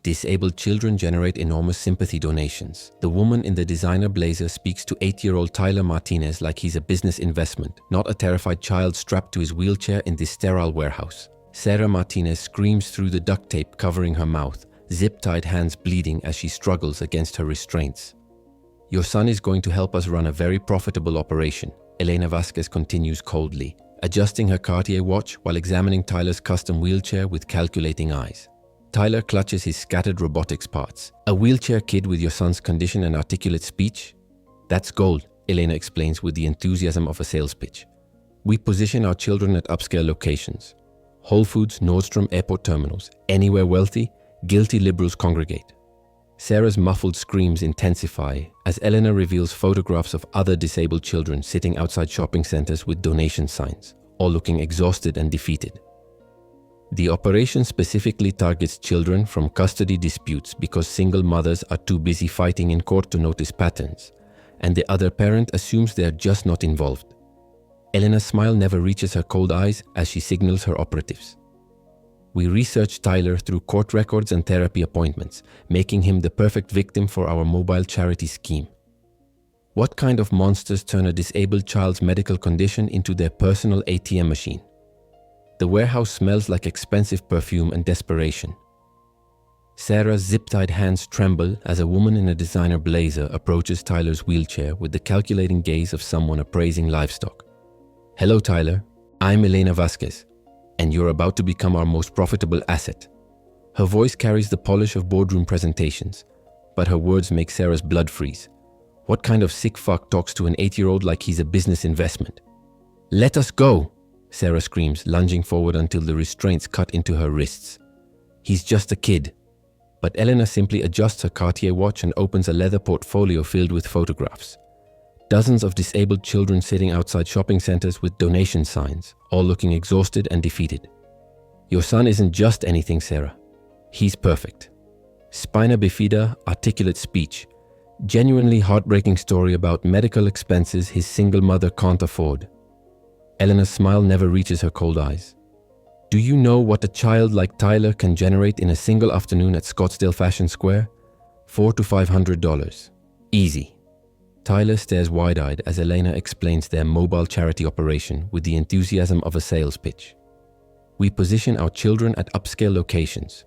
Disabled children generate enormous sympathy donations. The woman in the designer blazer speaks to 8-year-old Tyler Martinez like he's a business investment, not a terrified child strapped to his wheelchair in this sterile warehouse. Sarah Martinez screams through the duct tape covering her mouth, zip-tied hands bleeding as she struggles against her restraints. "Your son is going to help us run a very profitable operation," Elena Vasquez continues coldly, adjusting her Cartier watch while examining Tyler's custom wheelchair with calculating eyes. Tyler clutches his scattered robotics parts. "A wheelchair kid with your son's condition and articulate speech? That's gold," Elena explains with the enthusiasm of a sales pitch. "We position our children at upscale locations. Whole Foods, Nordstrom, airport terminals. Anywhere wealthy, guilty liberals congregate." Sarah's muffled screams intensify as Elena reveals photographs of other disabled children sitting outside shopping centers with donation signs, all looking exhausted and defeated. The operation specifically targets children from custody disputes because single mothers are too busy fighting in court to notice patterns, and the other parent assumes they are just not involved. Elena's smile never reaches her cold eyes as she signals her operatives. "We researched Tyler through court records and therapy appointments, making him the perfect victim for our mobile charity scheme." What kind of monsters turn a disabled child's medical condition into their personal ATM machine? The warehouse smells like expensive perfume and desperation. Sarah's zip-tied hands tremble as a woman in a designer blazer approaches Tyler's wheelchair with the calculating gaze of someone appraising livestock. "Hello, Tyler. I'm Elena Vasquez, and you're about to become our most profitable asset." Her voice carries the polish of boardroom presentations, but her words make Sarah's blood freeze. What kind of sick fuck talks to an 8-year-old like he's a business investment? "Let us go!" Sarah screams, lunging forward until the restraints cut into her wrists. "He's just a kid." But Elena simply adjusts her Cartier watch and opens a leather portfolio filled with photographs. Dozens of disabled children sitting outside shopping centers with donation signs, all looking exhausted and defeated. "Your son isn't just anything, Sarah. He's perfect. Spina bifida, articulate speech. Genuinely heartbreaking story about medical expenses his single mother can't afford." Elena's smile never reaches her cold eyes. "Do you know what a child like Tyler can generate in a single afternoon at Scottsdale Fashion Square? $400 to $500. Easy." Tyler stares wide-eyed as Elena explains their mobile charity operation with the enthusiasm of a sales pitch. "We position our children at upscale locations.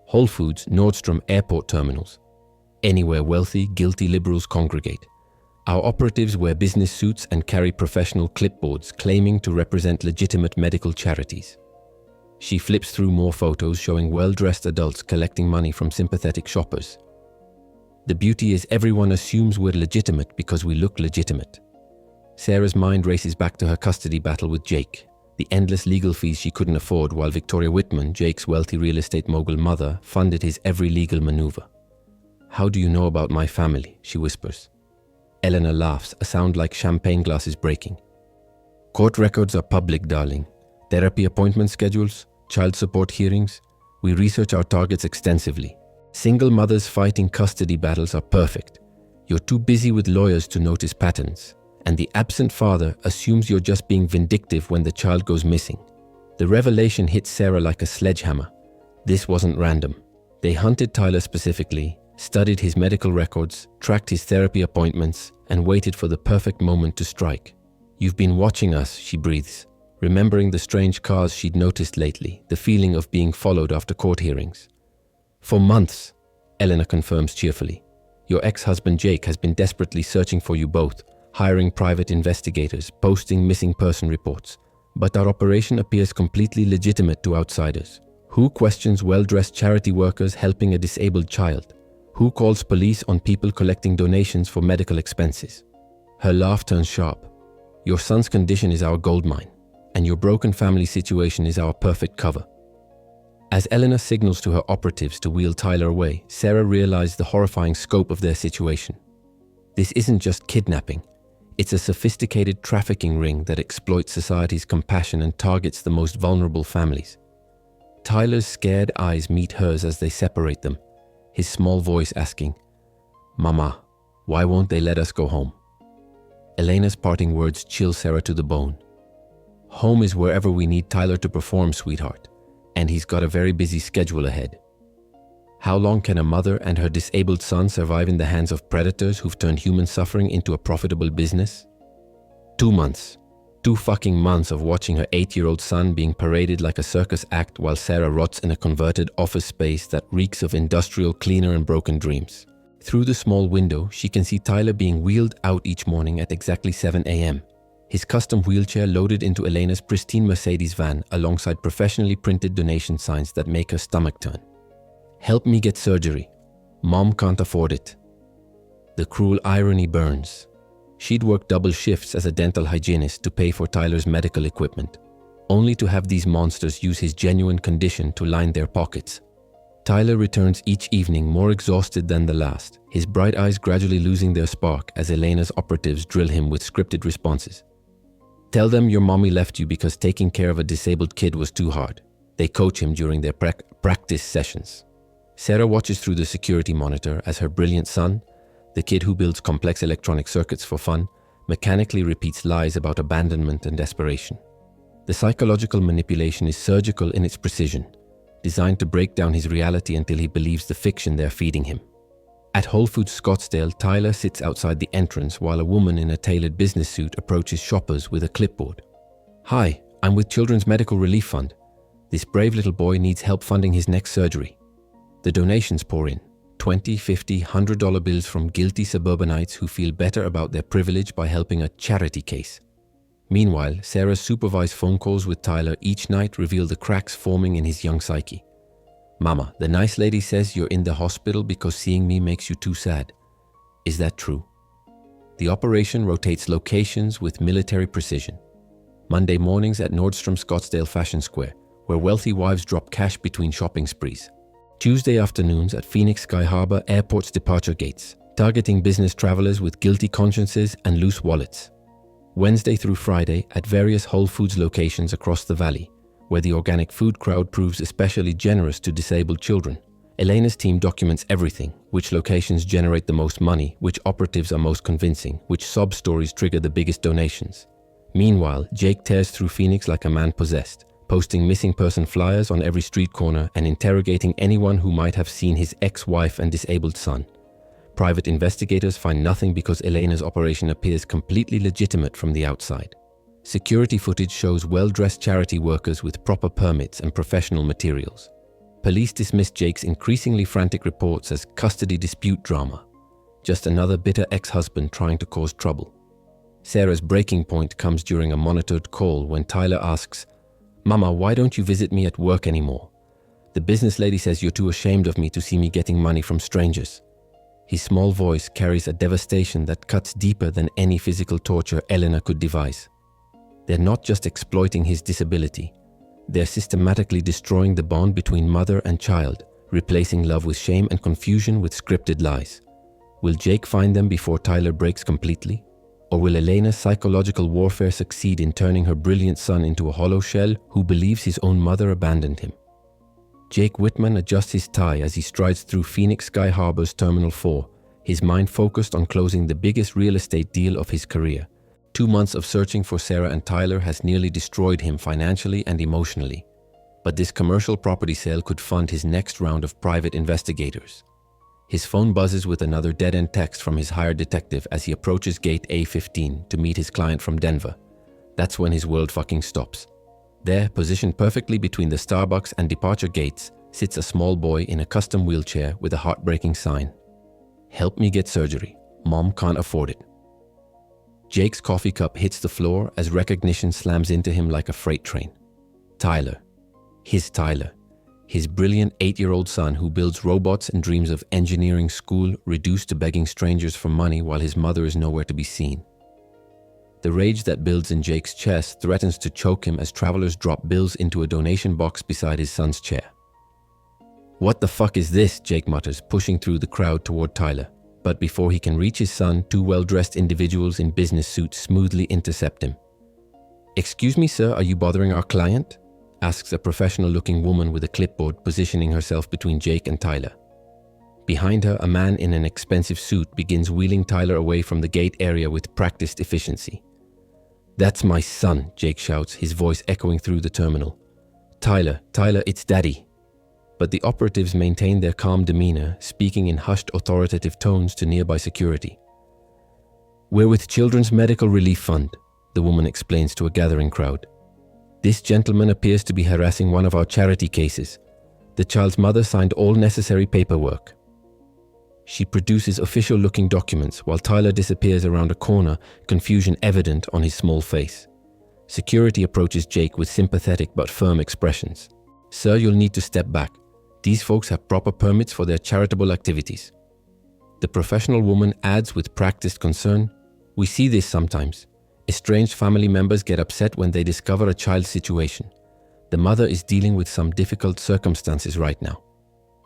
Whole Foods, Nordstrom, airport terminals. Anywhere wealthy, guilty liberals congregate. Our operatives wear business suits and carry professional clipboards claiming to represent legitimate medical charities." She flips through more photos showing well-dressed adults collecting money from sympathetic shoppers. "The beauty is everyone assumes we're legitimate because we look legitimate." Sarah's mind races back to her custody battle with Jake, the endless legal fees she couldn't afford while Victoria Whitman, Jake's wealthy real estate mogul mother, funded his every legal maneuver. "How do you know about my family?" she whispers. Elena laughs, a sound like champagne glasses breaking. "Court records are public, darling. Therapy appointment schedules, child support hearings. We research our targets extensively. Single mothers fighting custody battles are perfect. You're too busy with lawyers to notice patterns. And the absent father assumes you're just being vindictive when the child goes missing." The revelation hits Sarah like a sledgehammer. This wasn't random. They hunted Tyler specifically, studied his medical records, tracked his therapy appointments, and waited for the perfect moment to strike. "You've been watching us," she breathes, remembering the strange cars she'd noticed lately, the feeling of being followed after court hearings. "For months," Elena confirms cheerfully. "Your ex-husband Jake has been desperately searching for you both, hiring private investigators, posting missing person reports. But our operation appears completely legitimate to outsiders. Who questions well-dressed charity workers helping a disabled child? Who calls police on people collecting donations for medical expenses?" Her laugh turns sharp. "Your son's condition is our goldmine, and your broken family situation is our perfect cover." As Elena signals to her operatives to wheel Tyler away, Sarah realizes the horrifying scope of their situation. This isn't just kidnapping. It's a sophisticated trafficking ring that exploits society's compassion and targets the most vulnerable families. Tyler's scared eyes meet hers as they separate them, his small voice asking, "Mama, why won't they let us go home?" Elena's parting words chill Sarah to the bone. "Home is wherever we need Tyler to perform, sweetheart, and he's got a very busy schedule ahead." How long can a mother and her disabled son survive in the hands of predators who've turned human suffering into a profitable business? 2 months. 2 fucking months of watching her 8-year-old son being paraded like a circus act while Sarah rots in a converted office space that reeks of industrial cleaner and broken dreams. Through the small window, she can see Tyler being wheeled out each morning at exactly 7 a.m. His custom wheelchair loaded into Elena's pristine Mercedes van alongside professionally printed donation signs that make her stomach turn. Help me get surgery. Mom can't afford it. The cruel irony burns. She'd worked double shifts as a dental hygienist to pay for Tyler's medical equipment, only to have these monsters use his genuine condition to line their pockets. Tyler returns each evening more exhausted than the last, his bright eyes gradually losing their spark as Elena's operatives drill him with scripted responses. Tell them your mommy left you because taking care of a disabled kid was too hard. They coach him during their practice sessions. Sarah watches through the security monitor as her brilliant son, the kid who builds complex electronic circuits for fun, mechanically repeats lies about abandonment and desperation. The psychological manipulation is surgical in its precision, designed to break down his reality until he believes the fiction they're feeding him. At Whole Foods Scottsdale, Tyler sits outside the entrance while a woman in a tailored business suit approaches shoppers with a clipboard. Hi, I'm with Children's Medical Relief Fund. This brave little boy needs help funding his next surgery. The donations pour in, $20, $50, $100 bills from guilty suburbanites who feel better about their privilege by helping a charity case. Meanwhile, Sarah's supervised phone calls with Tyler each night reveal the cracks forming in his young psyche. Mama, the nice lady says you're in the hospital because seeing me makes you too sad. Is that true? The operation rotates locations with military precision. Monday mornings at Nordstrom Scottsdale Fashion Square, where wealthy wives drop cash between shopping sprees. Tuesday afternoons at Phoenix Sky Harbor Airport's departure gates, targeting business travelers with guilty consciences and loose wallets. Wednesday through Friday at various Whole Foods locations across the valley, where the organic food crowd proves especially generous to disabled children. Elena's team documents everything: which locations generate the most money, which operatives are most convincing, which sob stories trigger the biggest donations. Meanwhile, Jake tears through Phoenix like a man possessed, posting missing person flyers on every street corner and interrogating anyone who might have seen his ex-wife and disabled son. Private investigators find nothing because Elena's operation appears completely legitimate from the outside. Security footage shows well-dressed charity workers with proper permits and professional materials. Police dismiss Jake's increasingly frantic reports as custody dispute drama, just another bitter ex-husband trying to cause trouble. Sarah's breaking point comes during a monitored call when Tyler asks, Mama, why don't you visit me at work anymore? The business lady says you're too ashamed of me to see me getting money from strangers. His small voice carries a devastation that cuts deeper than any physical torture Elena could devise. They're not just exploiting his disability. They're systematically destroying the bond between mother and child, replacing love with shame and confusion with scripted lies. Will Jake find them before Tyler breaks completely? Or will Elena's psychological warfare succeed in turning her brilliant son into a hollow shell who believes his own mother abandoned him? Jake Whitman adjusts his tie as he strides through Phoenix Sky Harbor's Terminal 4, his mind focused on closing the biggest real estate deal of his career. 2 months of searching for Sarah and Tyler has nearly destroyed him financially and emotionally. But this commercial property sale could fund his next round of private investigators. His phone buzzes with another dead-end text from his hired detective as he approaches gate A15 to meet his client from Denver. That's when his world fucking stops. There, positioned perfectly between the Starbucks and departure gates, sits a small boy in a custom wheelchair with a heartbreaking sign. Help me get surgery. Mom can't afford it. Jake's coffee cup hits the floor as recognition slams into him like a freight train. Tyler. His brilliant 8-year-old son who builds robots and dreams of engineering school reduced to begging strangers for money while his mother is nowhere to be seen. The rage that builds in Jake's chest threatens to choke him as travelers drop bills into a donation box beside his son's chair. What the fuck is this? Jake mutters, pushing through the crowd toward Tyler. But before he can reach his son, 2 well-dressed individuals in business suits smoothly intercept him. Excuse me, sir, are you bothering our client? Asks a professional-looking woman with a clipboard, positioning herself between Jake and Tyler. Behind her, a man in an expensive suit begins wheeling Tyler away from the gate area with practiced efficiency. That's my son, Jake shouts, his voice echoing through the terminal. Tyler, it's Daddy. but the operatives maintain their calm demeanor, speaking in hushed authoritative tones to nearby security. "We're with Children's Medical Relief Fund," the woman explains to a gathering crowd. "This gentleman appears to be harassing one of our charity cases. The child's mother signed all necessary paperwork." She produces official-looking documents while Tyler disappears around a corner, confusion evident on his small face. Security approaches Jake with sympathetic but firm expressions. "Sir, you'll need to step back. These folks have proper permits for their charitable activities." The professional woman adds with practiced concern, "We see this sometimes. Estranged family members get upset when they discover a child's situation. The mother is dealing with some difficult circumstances right now."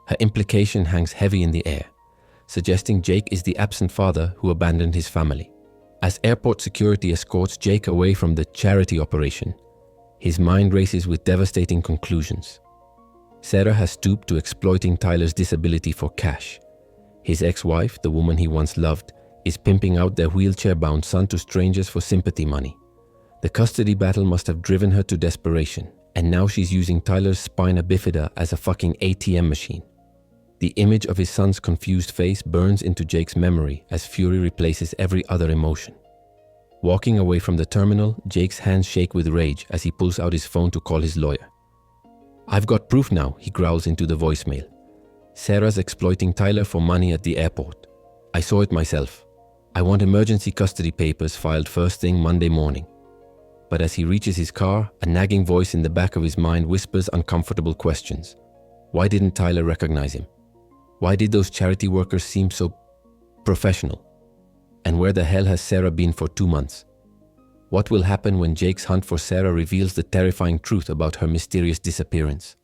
Her implication hangs heavy in the air, suggesting Jake is the absent father who abandoned his family. As airport security escorts Jake away from the charity operation, his mind races with devastating conclusions. Sarah has stooped to exploiting Tyler's disability for cash. His ex-wife, the woman he once loved, is pimping out their wheelchair-bound son to strangers for sympathy money. The custody battle must have driven her to desperation, and now she's using Tyler's spina bifida as a fucking ATM machine. The image of his son's confused face burns into Jake's memory as fury replaces every other emotion. Walking away from the terminal, Jake's hands shake with rage as he pulls out his phone to call his lawyer. "I've got proof now," he growls into the voicemail. "Sarah's exploiting Tyler for money at the airport. I saw it myself. I want emergency custody papers filed first thing Monday morning." But as he reaches his car, a nagging voice in the back of his mind whispers uncomfortable questions. Why didn't Tyler recognize him? Why did those charity workers seem so professional? And where the hell has Sarah been for 2 months? What will happen when Jake's hunt for Sarah reveals the terrifying truth about her mysterious disappearance?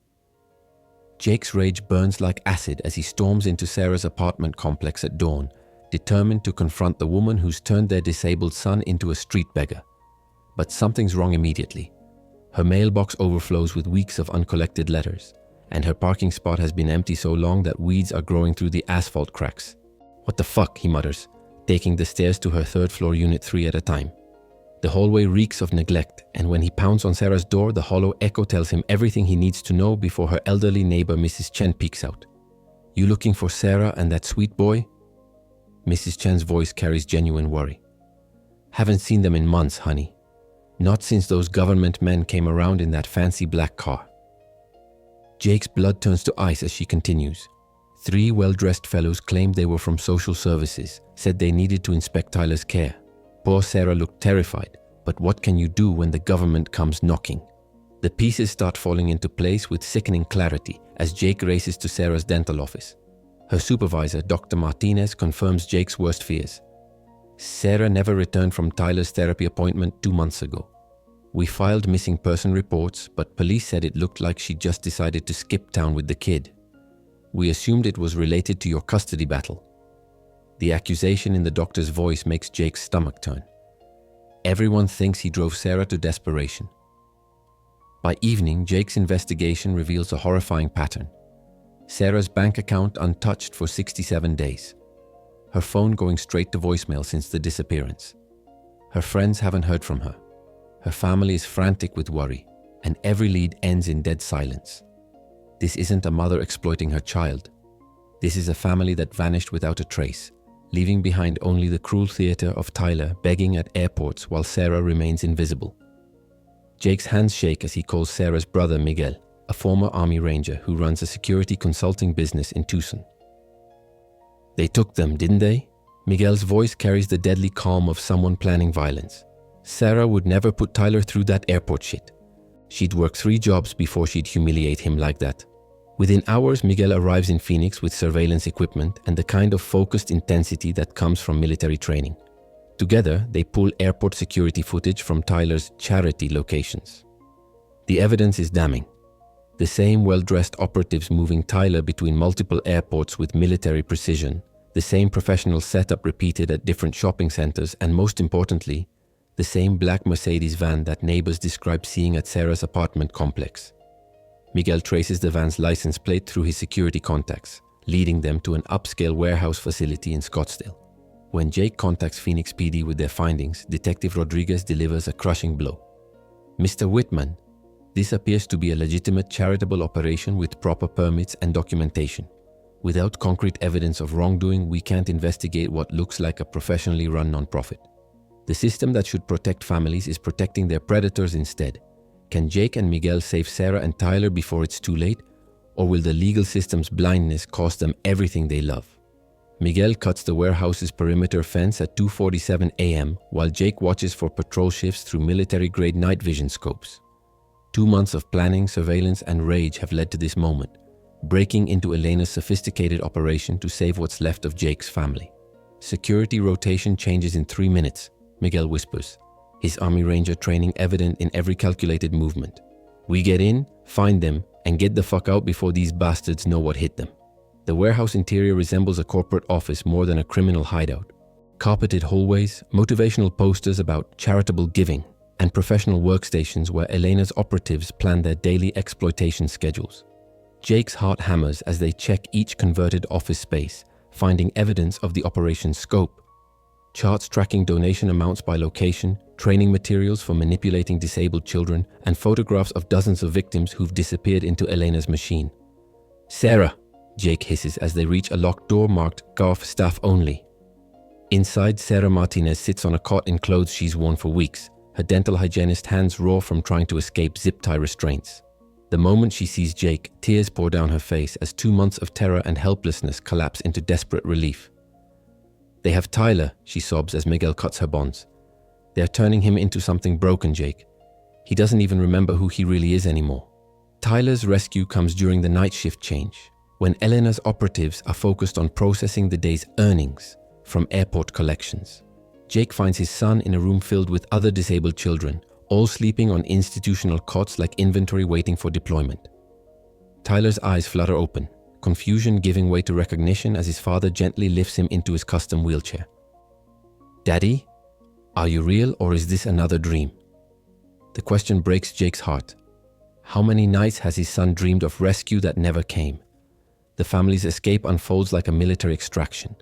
Jake's rage burns like acid as he storms into Sarah's apartment complex at dawn, determined to confront the woman who's turned their disabled son into a street beggar. But something's wrong immediately. Her mailbox overflows with weeks of uncollected letters, and her parking spot has been empty so long that weeds are growing through the asphalt cracks. "What the fuck?" he mutters, taking the stairs to her third-floor unit 3 at a time. The hallway reeks of neglect, and when he pounds on Sarah's door, the hollow echo tells him everything he needs to know before her elderly neighbor Mrs. Chen peeks out. "You looking for Sarah and that sweet boy?" Mrs. Chen's voice carries genuine worry. "Haven't seen them in months, honey. Not since those government men came around in that fancy black car." Jake's blood turns to ice as she continues. 3 well-dressed fellows claimed they were from social services, said they needed to inspect Tyler's care. Poor Sarah looked terrified, but what can you do when the government comes knocking? The pieces start falling into place with sickening clarity as Jake races to Sarah's dental office. Her supervisor, Dr. Martinez, confirms Jake's worst fears. "Sarah never returned from Tyler's therapy appointment 2 months ago. We filed missing person reports, but police said it looked like she just decided to skip town with the kid. We assumed it was related to your custody battle." The accusation in the doctor's voice makes Jake's stomach turn. Everyone thinks he drove Sarah to desperation. By evening, Jake's investigation reveals a horrifying pattern. Sarah's bank account untouched for 67 days. Her phone going straight to voicemail since the disappearance. Her friends haven't heard from her. Her family is frantic with worry, and every lead ends in dead silence. This isn't a mother exploiting her child. This is a family that vanished without a trace, leaving behind only the cruel theater of Tyler begging at airports while Sarah remains invisible. Jake's hands shake as he calls Sarah's brother Miguel, a former Army Ranger who runs a security consulting business in Tucson. "They took them, didn't they?" Miguel's voice carries the deadly calm of someone planning violence. "Sarah would never put Tyler through that airport shit. She'd work 3 jobs before she'd humiliate him like that." Within hours, Miguel arrives in Phoenix with surveillance equipment and the kind of focused intensity that comes from military training. Together, they pull airport security footage from Tyler's charity locations. The evidence is damning. The same well-dressed operatives moving Tyler between multiple airports with military precision, the same professional setup repeated at different shopping centers, and most importantly, the same black Mercedes van that neighbors describe seeing at Sarah's apartment complex. Miguel traces the van's license plate through his security contacts, leading them to an upscale warehouse facility in Scottsdale. When Jake contacts Phoenix PD with their findings, Detective Rodriguez delivers a crushing blow. "Mr. Whitman, This appears to be a legitimate charitable operation with proper permits and documentation. Without concrete evidence of wrongdoing, we can't investigate what looks like a professionally run nonprofit. The system that should protect families is protecting their predators instead. Can Jake and Miguel save Sarah and Tyler before it's too late? Or will the legal system's blindness cost them everything they love? Miguel cuts the warehouse's perimeter fence at 2:47 a.m. while Jake watches for patrol shifts through military-grade night vision scopes. 2 months of planning, surveillance, and rage have led to this moment, breaking into Elena's sophisticated operation to save what's left of Jake's family. Security rotation changes in 3 minutes, Miguel whispers, his Army Ranger training evident in every calculated movement. We get in, find them, and get the fuck out before these bastards know what hit them. The warehouse interior resembles a corporate office more than a criminal hideout. Carpeted hallways, motivational posters about charitable giving, and professional workstations where Elena's operatives plan their daily exploitation schedules. Jake's heart hammers as they check each converted office space, finding evidence of the operation's scope. Charts tracking donation amounts by location, training materials for manipulating disabled children, and photographs of dozens of victims who've disappeared into Elena's machine. Sarah, Jake hisses as they reach a locked door marked "Garf Staff Only." Inside, Sarah Martinez sits on a cot in clothes she's worn for weeks, her dental hygienist hands raw from trying to escape zip-tie restraints. The moment she sees Jake, tears pour down her face as 2 months of terror and helplessness collapse into desperate relief. They have Tyler, she sobs as Miguel cuts her bonds. They're turning him into something broken, Jake. He doesn't even remember who he really is anymore. Tyler's rescue comes during the night shift change, when Elena's operatives are focused on processing the day's earnings from airport collections. Jake finds his son in a room filled with other disabled children, all sleeping on institutional cots like inventory waiting for deployment. Tyler's eyes flutter open, confusion giving way to recognition as his father gently lifts him into his custom wheelchair. Daddy, are you real or is this another dream? The question breaks Jake's heart. How many nights has his son dreamed of rescue that never came? The family's escape unfolds like a military extraction.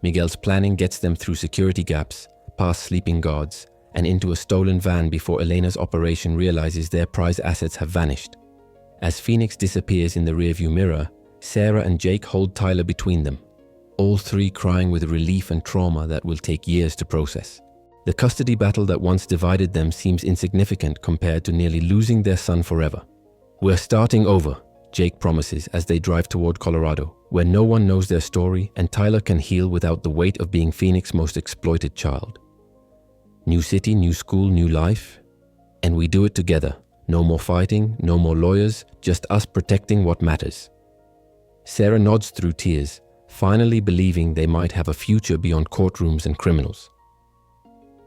Miguel's planning gets them through security gaps, past sleeping guards, and into a stolen van before Elena's operation realizes their prized assets have vanished. As Phoenix disappears in the rearview mirror, Sarah and Jake hold Tyler between them, all three crying with relief and trauma that will take years to process. The custody battle that once divided them seems insignificant compared to nearly losing their son forever. We're starting over, Jake promises as they drive toward Colorado, where no one knows their story and Tyler can heal without the weight of being Phoenix's most exploited child. New city, new school, new life. And we do it together. No more fighting, no more lawyers, just us protecting what matters. Sarah nods through tears, finally believing they might have a future beyond courtrooms and criminals.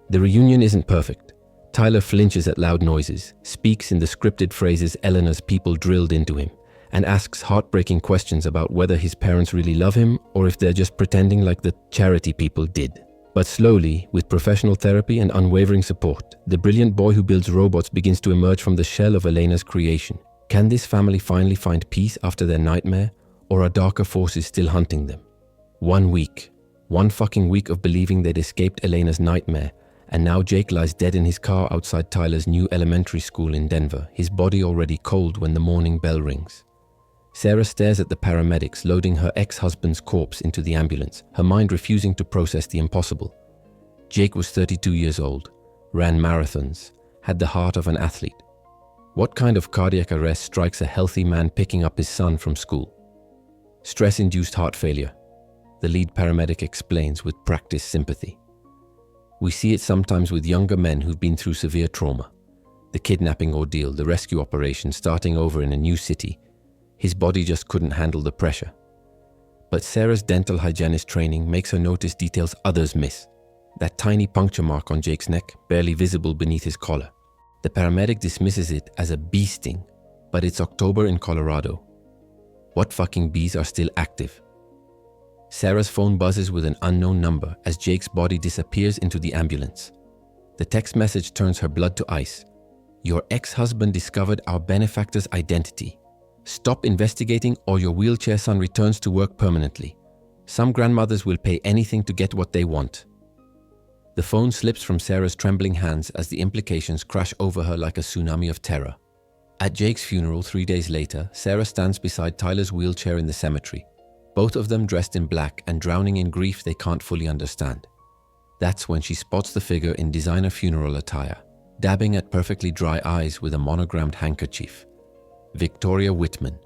The reunion isn't perfect. Tyler flinches at loud noises, speaks in the scripted phrases Elena's people drilled into him, and asks heartbreaking questions about whether his parents really love him or if they're just pretending like the charity people did. But slowly, with professional therapy and unwavering support, the brilliant boy who builds robots begins to emerge from the shell of Elena's creation. Can this family finally find peace after their nightmare, or are darker forces still hunting them? 1 week. 1 fucking week of believing they'd escaped Elena's nightmare, and now Jake lies dead in his car outside Tyler's new elementary school in Denver, his body already cold when the morning bell rings. Sarah stares at the paramedics loading her ex-husband's corpse into the ambulance, her mind refusing to process the impossible. Jake was 32 years old, ran marathons, had the heart of an athlete. What kind of cardiac arrest strikes a healthy man picking up his son from school? Stress-induced heart failure, the lead paramedic explains with practiced sympathy. We see it sometimes with younger men who've been through severe trauma. The kidnapping ordeal, the rescue operation, starting over in a new city. His body just couldn't handle the pressure. But Sarah's dental hygienist training makes her notice details others miss. That tiny puncture mark on Jake's neck, barely visible beneath his collar. The paramedic dismisses it as a bee sting, but it's October in Colorado. What fucking bees are still active? Sarah's phone buzzes with an unknown number as Jake's body disappears into the ambulance. The text message turns her blood to ice. Your ex-husband discovered our benefactor's identity. Stop investigating or your wheelchair son returns to work permanently. Some grandmothers will pay anything to get what they want. The phone slips from Sarah's trembling hands as the implications crash over her like a tsunami of terror. At Jake's funeral 3 days later, Sarah stands beside Tyler's wheelchair in the cemetery, both of them dressed in black and drowning in grief they can't fully understand. That's when she spots the figure in designer funeral attire, dabbing at perfectly dry eyes with a monogrammed handkerchief. Victoria Whitman,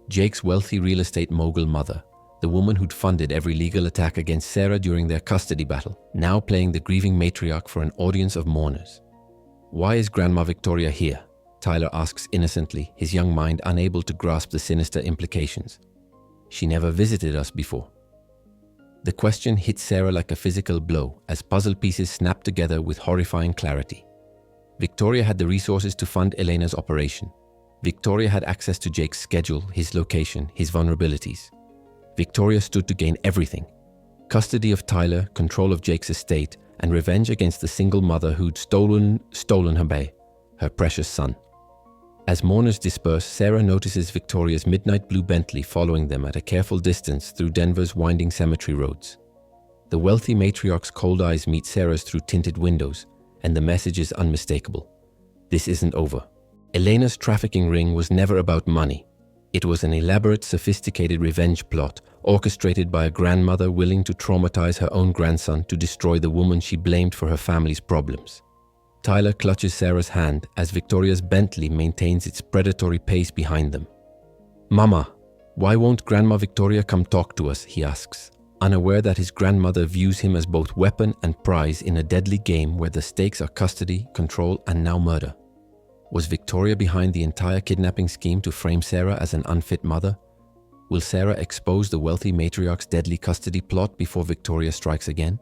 Jake's wealthy real estate mogul mother, the woman who'd funded every legal attack against Sarah during their custody battle, now playing the grieving matriarch for an audience of mourners. "Why is Grandma Victoria here?" Tyler asks innocently, his young mind unable to grasp the sinister implications. "She never visited us before." The question hits Sarah like a physical blow as puzzle pieces snap together with horrifying clarity. Victoria had the resources to fund Elena's operation. Victoria had access to Jake's schedule, his location, his vulnerabilities. Victoria stood to gain everything: custody of Tyler, control of Jake's estate, and revenge against the single mother who'd stolen her bae, her precious son. As mourners disperse, Sarah notices Victoria's midnight blue Bentley following them at a careful distance through Denver's winding cemetery roads. The wealthy matriarch's cold eyes meet Sarah's through tinted windows, and the message is unmistakable. This isn't over. Elena's trafficking ring was never about money. It was an elaborate, sophisticated revenge plot, orchestrated by a grandmother willing to traumatize her own grandson to destroy the woman she blamed for her family's problems. Tyler clutches Sarah's hand as Victoria's Bentley maintains its predatory pace behind them. "Mama, why won't Grandma Victoria come talk to us?" he asks, unaware that his grandmother views him as both weapon and prize in a deadly game where the stakes are custody, control, and now murder. Was Victoria behind the entire kidnapping scheme to frame Sarah as an unfit mother? Will Sarah expose the wealthy matriarch's deadly custody plot before Victoria strikes again?